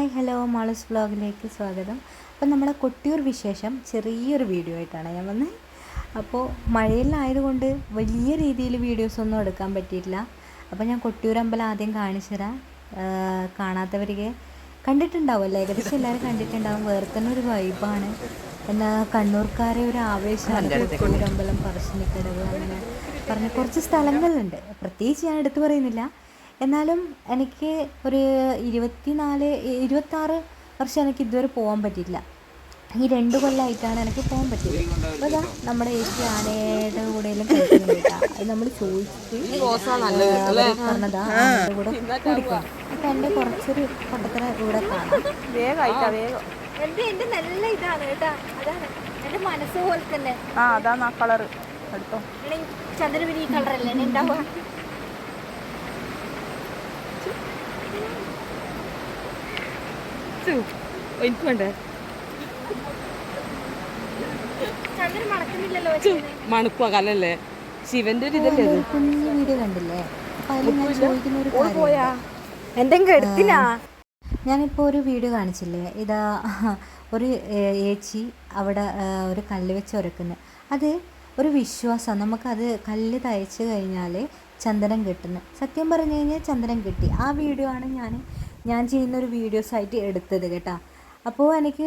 Hi hello Malu's വ്ളോഗിലേക്ക് സ്വാഗതം. അപ്പോൾ നമ്മുടെ കൊട്ടിയൂർ വിശേഷം ചെറിയൊരു വീഡിയോ ആയിട്ടാണ് ഞാൻ വന്നത്. അപ്പോൾ മഴയിലായതുകൊണ്ട് വലിയ രീതിയിൽ വീഡിയോസൊന്നും എടുക്കാൻ പറ്റിയിട്ടില്ല. അപ്പോൾ ഞാൻ കൊട്ടിയൂർ അമ്പലം ആദ്യം കാണിച്ചു തരാം. കാണാത്തവർക്ക് കണ്ടിട്ടുണ്ടാവുമല്ലോ, ഏകദേശം എല്ലാവരും കണ്ടിട്ടുണ്ടാവും. വേറെ തന്നെ ഒരു വൈബാണ്. എന്നാൽ കണ്ണൂർക്കാരെ ഒരു ആവേശമാണ് കൊട്ടിയൂർ അമ്പലം, പറശ്ശിനിക്കടവ്, അങ്ങനെ പറഞ്ഞ കുറച്ച് സ്ഥലങ്ങളുണ്ട്. പ്രത്യേകിച്ച് ഞാൻ എടുത്തു പറയുന്നില്ല. എന്നാലും എനിക്ക് ഒരു 26 വർഷം എനിക്ക് ഇതുവരെ പോകാൻ പറ്റിയിട്ടില്ല. ഈ 2 കൊല്ലമായിട്ടാണ് എനിക്ക് പോകാൻ പറ്റിയത്. അപ്പോൾ അതാ നമ്മുടെ ചേച്ചി ആനയുടെ കൂടെയെല്ലാം കളിക്കുന്നുണ്ട് കേട്ടോ. അത് നമ്മൾ ചോദിച്ചിട്ട് പറഞ്ഞതാ ആനയുടെ കൂടെ കുടിക്കണം. അപ്പം എൻ്റെ കുറച്ചൊരു പൊട്ടത്തര ഇവിടെ കാണാം. എൻ്റെ നല്ല ഇതാണ് കേട്ടാ, അതാണ് എൻ്റെ മനസ്സ് പോലെ തന്നെ. അതാണ് ആ കളർ എടുത്തോ. ചന്ദ്രപുരി ഈ കളറല്ലേ ഉണ്ടാവുക. എനിക്ക് വേണ്ടേ ചന്ദ്രൻ മണക്കുന്നില്ലല്ലോ. മണക്കുവാ കലല്ലേ ശിവന്റെ ഒരു ഇതല്ലേ കുഞ്ഞു വീഡിയോ കണ്ടില്ലേ? അപ്പം അതിൽ ഞാൻ ചോദിക്കുന്ന ഒരു കാര്യം, എന്തെങ്കിലും എടുത്തിനാ? ഞാനിപ്പോൾ ഒരു വീഡിയോ കാണിച്ചില്ലേ, ഇതാ ഒരു ഏച്ചി അവിടെ ഒരു കല്ല് വെച്ച് ഉരക്കുന്നത്. അത് ഒരു വിശ്വാസമാണ്. നമുക്കത് കല്ല് തയ്ച്ച് കഴിഞ്ഞാൽ ചന്ദനം കിട്ടുന്നത്. സത്യം പറഞ്ഞു കഴിഞ്ഞാൽ ചന്ദനം കിട്ടി. ആ വീഡിയോ ആണ് ഞാൻ ചെയ്യുന്നൊരു വീഡിയോസായിട്ട് എടുത്തത് കേട്ടോ. അപ്പോൾ എനിക്ക്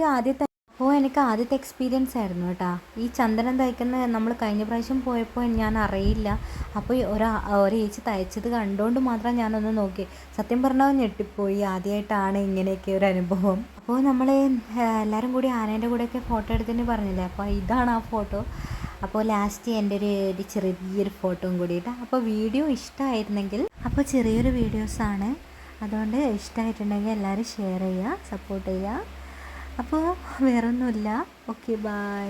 ആദ്യത്തെ എക്സ്പീരിയൻസ് ആയിരുന്നു കേട്ടോ. ഈ ചന്ദനം തയ്ക്കുന്ന നമ്മൾ കഴിഞ്ഞ പ്രാവശ്യം പോയപ്പോൾ ഞാൻ അറിയില്ല. അപ്പോൾ ഒരു ഏച്ചി തയ്ച്ചത് കണ്ടുകൊണ്ട് മാത്രം ഞാനൊന്ന് നോക്കി. സത്യം പറഞ്ഞാൽ ഞെട്ടിപ്പോയി. ആദ്യമായിട്ടാണ് ഇങ്ങനെയൊക്കെ ഒരു അനുഭവം. അപ്പോൾ നമ്മൾ എല്ലാവരും കൂടി ആനേൻ്റെ കൂടെയൊക്കെ ഫോട്ടോ എടുത്തിന് പറഞ്ഞില്ലേ, അപ്പോൾ ഇതാണ് ആ ഫോട്ടോ. അപ്പോൾ ലാസ്റ്റ് എൻ്റെ ഒരു ചെറിയൊരു ഫോട്ടോയും കൂടിയിട്ട്. അപ്പോൾ വീഡിയോ ഇഷ്ടമായിരുന്നെങ്കിൽ, അപ്പോൾ ചെറിയൊരു വീഡിയോസാണ്, അതുകൊണ്ട് ഇഷ്ടമായിട്ടുണ്ടെങ്കിൽ എല്ലാവരും ഷെയർ ചെയ്യുക, സപ്പോർട്ട് ചെയ്യുക. അപ്പോൾ വേറൊന്നുമില്ല. Okay, by.